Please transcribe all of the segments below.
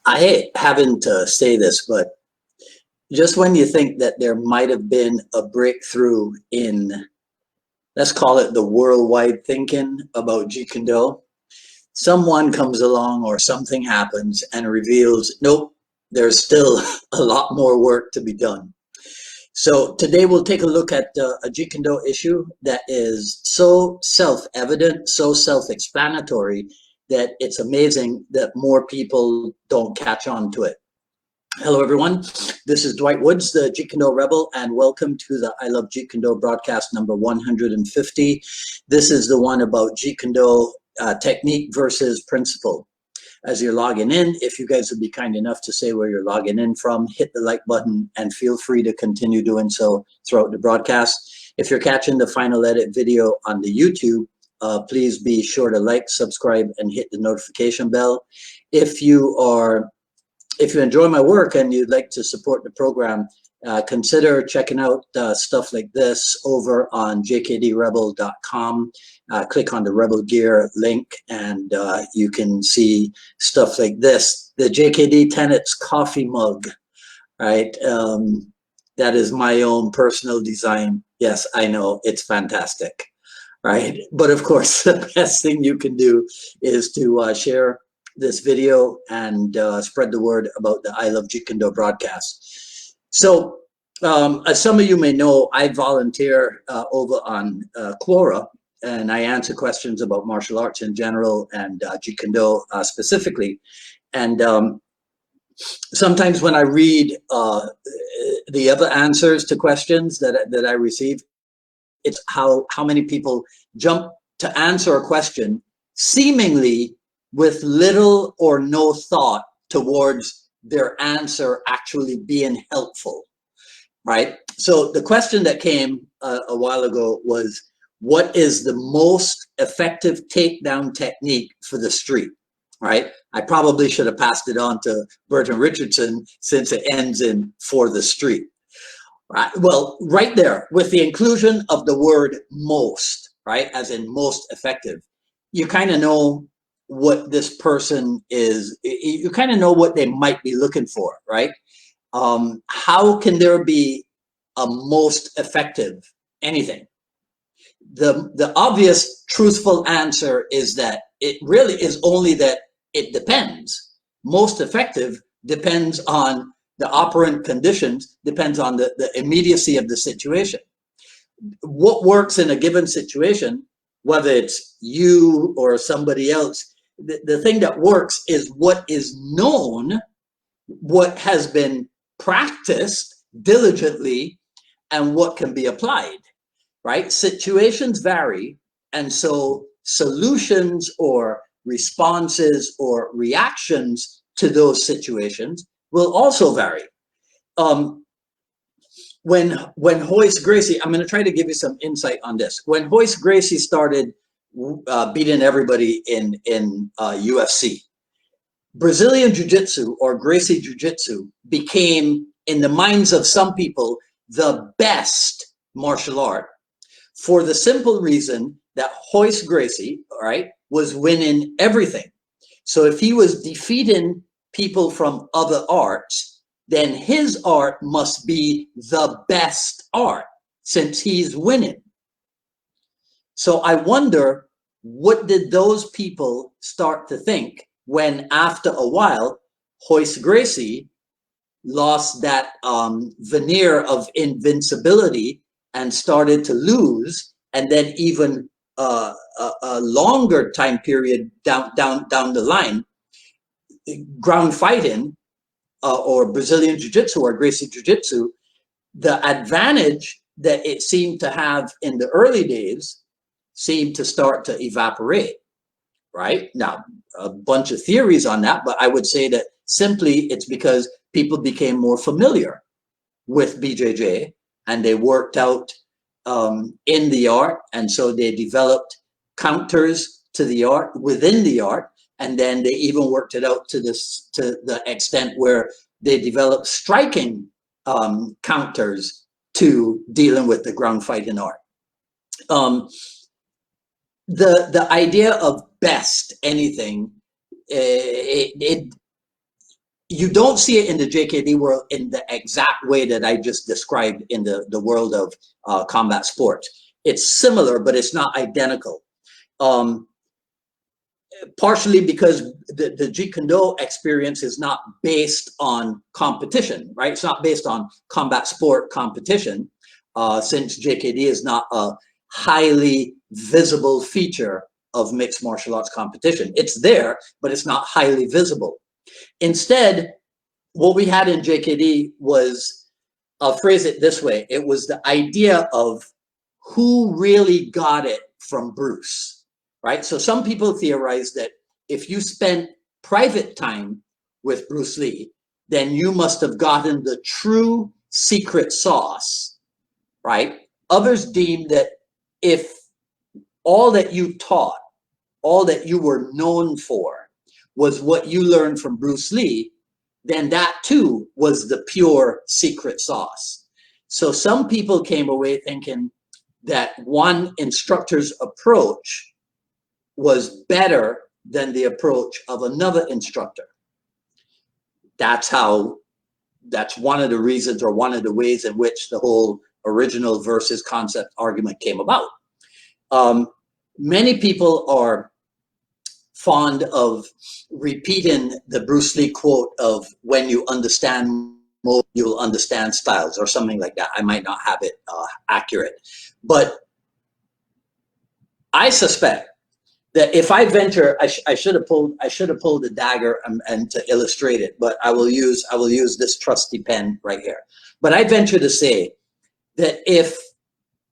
I hate having to say this, but just when you think that there might have been a breakthrough in, let's call it the worldwide thinking about Jeet Kune Do, someone comes along or something happens and reveals, nope, there's still a lot more work to be done. So today we'll take a look at a Jeet Kune Do issue that is so self-evident, so self-explanatory, that it's amazing that more people don't catch on to it. Hello, everyone. This is Dwight Woods, the Jeet Kune Do Rebel, and welcome to the I Love Jeet Kune Do broadcast number 150. This is the one about Jeet Kune Do technique versus principle. As you're logging in, if you guys would be kind enough to say where you're logging in from, hit the like button and feel free to continue doing so throughout the broadcast. If you're catching the final edit video on the YouTube, please be sure to like, subscribe, and hit the notification bell. If you enjoy my work and you'd like to support the program, consider checking out stuff like this over on jkdrebel.com. Click on the Rebel Gear link and you can see stuff like this. The JKD Tenets coffee mug, right? That is my own personal design. Yes, I know, it's fantastic, right? But of course, the best thing you can do is to share this video and spread the word about the I Love Jeet Kune Do broadcast. So as some of you may know, I volunteer over on Quora, and I answer questions about martial arts in general and Jeet Kune Do specifically. And sometimes when I read the other answers to questions that I receive, it's how many people jump to answer a question seemingly with little or no thought towards their answer actually being helpful, right? So the question that came a while ago was, what is the most effective takedown technique for the street, right? I probably should have passed it on to Burton Richardson since it ends in for the street, right? Well, right there, with the inclusion of the word most, right, as in most effective, you kind of know what this person is, you kind of know what they might be looking for, right? How can there be a most effective anything? The obvious truthful answer is that it really is only that it depends. Most effective depends on the operant conditions, depends on the immediacy of the situation. What works in a given situation, whether it's you or somebody else, the thing that works is what is known, what has been practiced diligently, and what can be applied, right? Situations vary, and so solutions or responses or reactions to those situations will also vary. When Royce Gracie, I'm going to try to give you some insight on this. When Royce Gracie started beating everybody in UFC, Brazilian Jiu-Jitsu or Gracie Jiu-Jitsu became, in the minds of some people, the best martial art for the simple reason that Royce Gracie, right, was winning everything. So if he was defeating people from other arts, then his art must be the best art since he's winning. So I wonder, what did those people start to think when after a while, Royce Gracie lost that veneer of invincibility and started to lose, and then even a longer time period down the line, ground fighting or Brazilian Jiu-Jitsu or Gracie Jiu-Jitsu, the advantage that it seemed to have in the early days seemed to start to evaporate, right? Now, a bunch of theories on that, but I would say that simply it's because people became more familiar with BJJ and they worked out in the art, and so they developed counters to the art within the art, and then they even worked it out to the extent where they developed striking counters to dealing with the ground fighting art. The idea of best anything, You don't see it in the JKD world in the exact way that I just described in the world of combat sports. It's similar, but it's not identical. Partially because the Jeet Kune Do experience is not based on competition, right? It's not based on combat sport competition, since JKD is not a highly visible feature of mixed martial arts competition. It's there, but it's not highly visible. Instead, what we had in JKD was, I'll phrase it this way, it was the idea of who really got it from Bruce, right? So some people theorize that if you spent private time with Bruce Lee, then you must have gotten the true secret sauce, right? Others deem that if all that you taught, all that you were known for was what you learned from Bruce Lee, then that too was the pure secret sauce. So some people came away thinking that one instructor's approach was better than the approach of another instructor. That's one of the reasons, or one of the ways in which the whole original versus concept argument came about. Many people are fond of repeating the Bruce Lee quote of when you understand mode, you'll understand styles, or something like that. I might not have it accurate, but I suspect that if I venture, I should have pulled the dagger and to illustrate it, but I will use this trusty pen right here. But I venture to say that if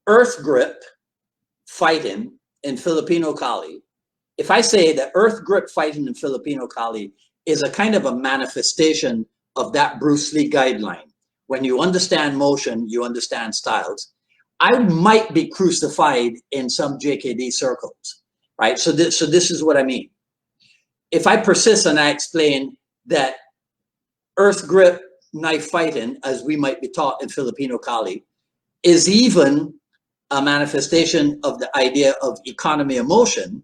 earth grip fighting in Filipino Kali, if I say that earth grip fighting in Filipino Kali is a kind of a manifestation of that Bruce Lee guideline, when you understand motion, you understand styles, I might be crucified in some JKD circles, right? So this is what I mean. If I persist and I explain that earth grip knife fighting, as we might be taught in Filipino Kali, is even a manifestation of the idea of economy of motion,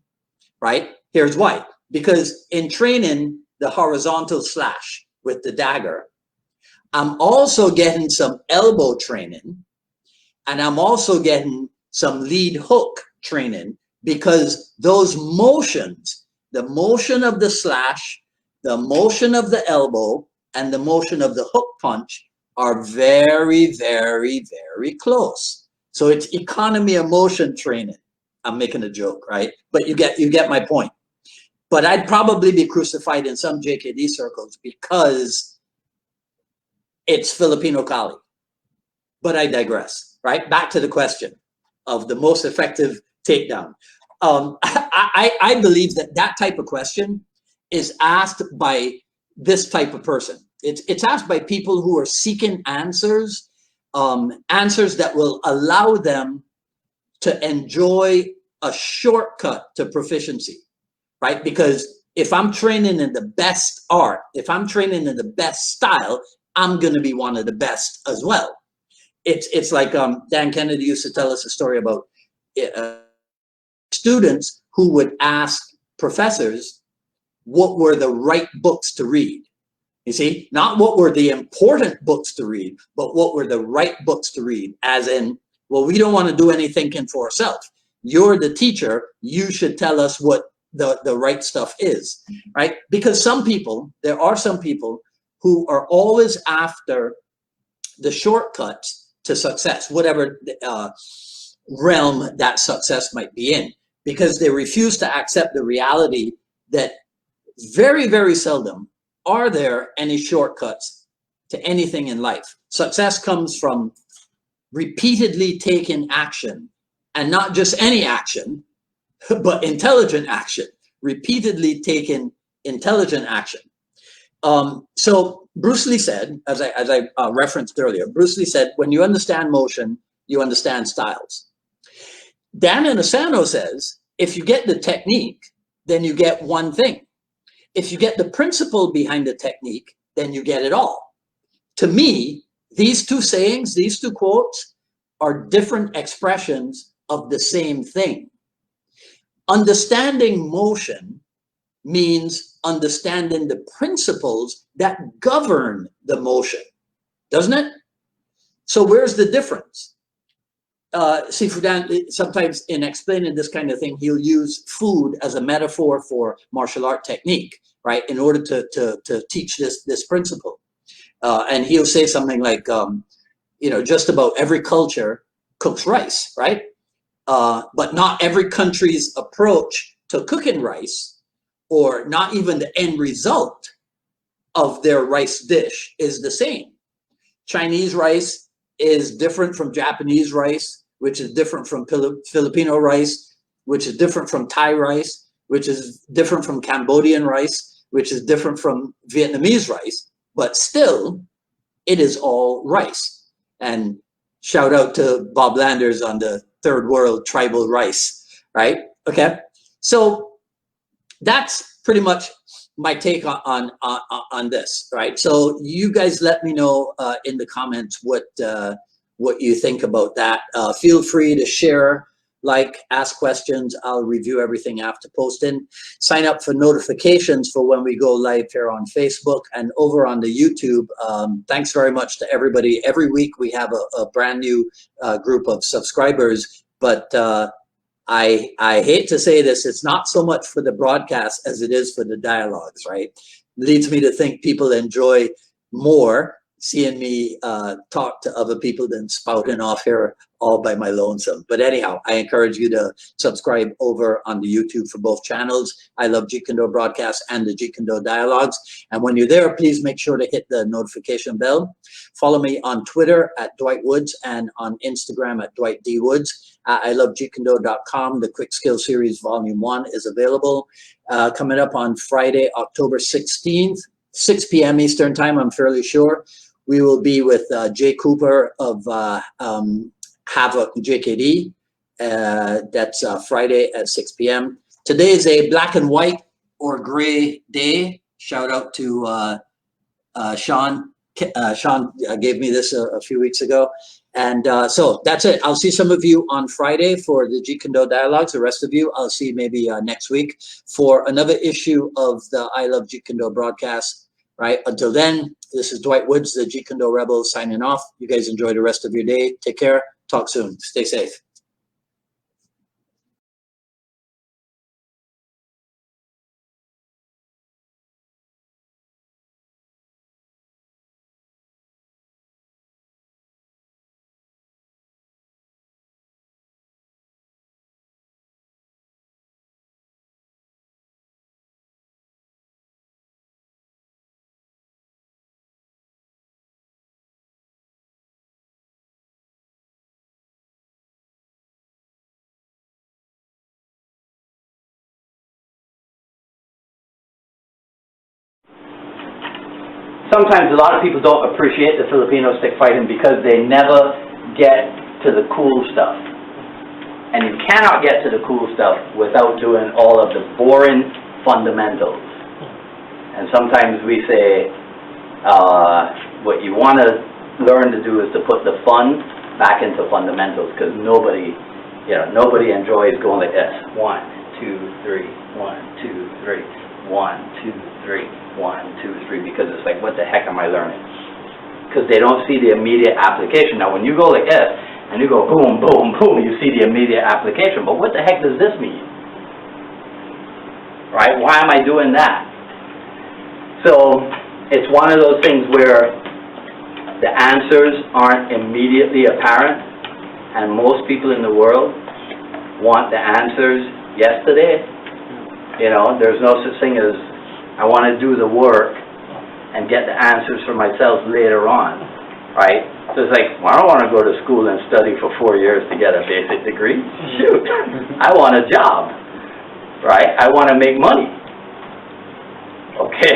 right? Here's why. Because in training the horizontal slash with the dagger, I'm also getting some elbow training, and I'm also getting some lead hook training, because those motions, the motion of the slash, the motion of the elbow, and the motion of the hook punch are very, very, very close. So it's economy of motion training. I'm making a joke, right? But you get my point. But I'd probably be crucified in some JKD circles because it's Filipino Kali. But I digress, right? Back to the question of the most effective takedown. I believe that type of question is asked by this type of person. It's asked by people who are seeking answers, answers that will allow them to enjoy a shortcut to proficiency, right? Because if I'm training in the best art, if I'm training in the best style, I'm going to be one of the best as well. It's like Dan Kennedy used to tell us a story about students who would ask professors what were the right books to read. You see, not what were the important books to read, but what were the right books to read, as in, well, we don't want to do any thinking for ourselves. You're the teacher. You should tell us what the right stuff is, right? Because there are some people who are always after the shortcuts to success, whatever realm that success might be in, because they refuse to accept the reality that very, very seldom are there any shortcuts to anything in life. Success comes from repeatedly taking action, and not just any action, but intelligent action, repeatedly taking intelligent action. So Bruce Lee said, as I referenced earlier, Bruce Lee said, when you understand motion, you understand styles. Dan Inosanto says, if you get the technique, then you get one thing. If you get the principle behind the technique, then you get it all. To me, these two sayings, these two quotes, are different expressions of the same thing. Understanding motion means understanding the principles that govern the motion, doesn't it? So where's the difference? Sifu Dan, sometimes in explaining this kind of thing, he'll use food as a metaphor for martial art technique, right? In order to teach this principle. And he'll say something like, you know, just about every culture cooks rice, right? But not every country's approach to cooking rice, or not even the end result of their rice dish, is the same. Chinese rice is different from Japanese rice, which is different from Filipino rice, which is different from Thai rice, which is different from Cambodian rice, which is different from Vietnamese rice, but still, it is all rice. And shout out to Bob Landers on the third world tribal rice, right? Okay, so that's pretty much my take on this, right? So you guys let me know in the comments what you think about that. Feel free to share, like, ask questions. I'll review everything after posting. Sign up for notifications for when we go live here on Facebook and over on the YouTube. Thanks very much to everybody. Every week we have a brand new group of subscribers, but I hate to say this, it's not so much for the broadcast as it is for the dialogues, right? Leads me to think people enjoy more seeing me talk to other people than spouting off here all by my lonesome. But anyhow, I encourage you to subscribe over on the YouTube for both channels. I love Jeet Kune Do Broadcast and the Jeet Kune Do Dialogues. And when you're there, please make sure to hit the notification bell. Follow me on Twitter at Dwight Woods and on Instagram at Dwight D. Woods. I love jeetkundo.com. The Quick Skill Series Volume 1 is available. Coming up on Friday, October 16th, 6 p.m. Eastern Time, I'm fairly sure. We will be with Jay Cooper of Havoc JKD. That's Friday at 6 p.m. Today is a black and white or gray day. Shout out to Sean. Sean gave me this a few weeks ago. And so that's it. I'll see some of you on Friday for the Jeet Kune Do Dialogues. The rest of you, I'll see maybe next week for another issue of the I Love Jeet Kune Do broadcast. Right. Until then, this is Dwight Woods, the Jeet Kune Do Rebel, signing off. You guys enjoy the rest of your day. Take care. Talk soon. Stay safe. Sometimes a lot of people don't appreciate the Filipino stick fighting because they never get to the cool stuff. And you cannot get to the cool stuff without doing all of the boring fundamentals. And sometimes we say what you want to learn to do is to put the fun back into fundamentals, because nobody enjoys going like this. 1, 2, 3, 1, 2, 3, 1, 2, 3. 1, 2, 3, because it's like, what the heck am I learning? Because they don't see the immediate application. Now, when you go like this, and you go boom, boom, boom, you see the immediate application. But what the heck does this mean? Right? Why am I doing that? So, it's one of those things where the answers aren't immediately apparent, and most people in the world want the answers yesterday. You know, there's no such thing as I want to do the work and get the answers for myself later on, right? So it's like, well, I don't want to go to school and study for 4 years to get a basic degree. Shoot, I want a job, right? I want to make money. Okay,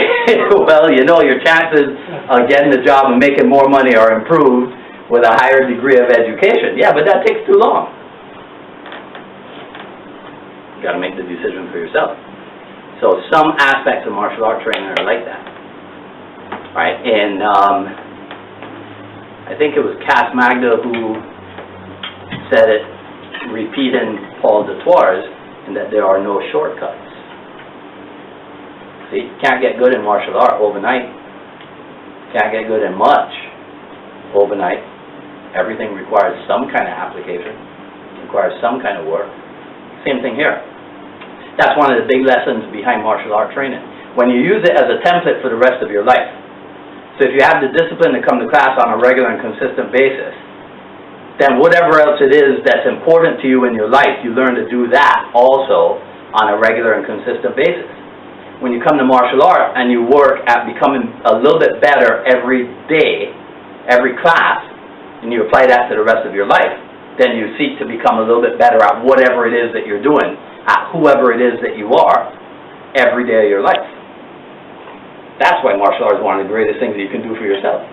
well, you know, your chances of getting a job and making more money are improved with a higher degree of education. Yeah, but that takes too long. You got to make the decision for yourself. So some aspects of martial art training are like that, right? And I think it was Cass Magda who said it, repeating Paul Dutour's, and that there are no shortcuts. See, you can't get good in martial art overnight. Can't get good in much overnight. Everything requires some kind of application, requires some kind of work. Same thing here. That's one of the big lessons behind martial art training. When you use it as a template for the rest of your life. So if you have the discipline to come to class on a regular and consistent basis, then whatever else it is that's important to you in your life, you learn to do that also on a regular and consistent basis. When you come to martial art and you work at becoming a little bit better every day, every class, and you apply that to the rest of your life, then you seek to become a little bit better at whatever it is that you're doing, at whoever it is that you are, every day of your life. That's why martial art is one of the greatest things that you can do for yourself.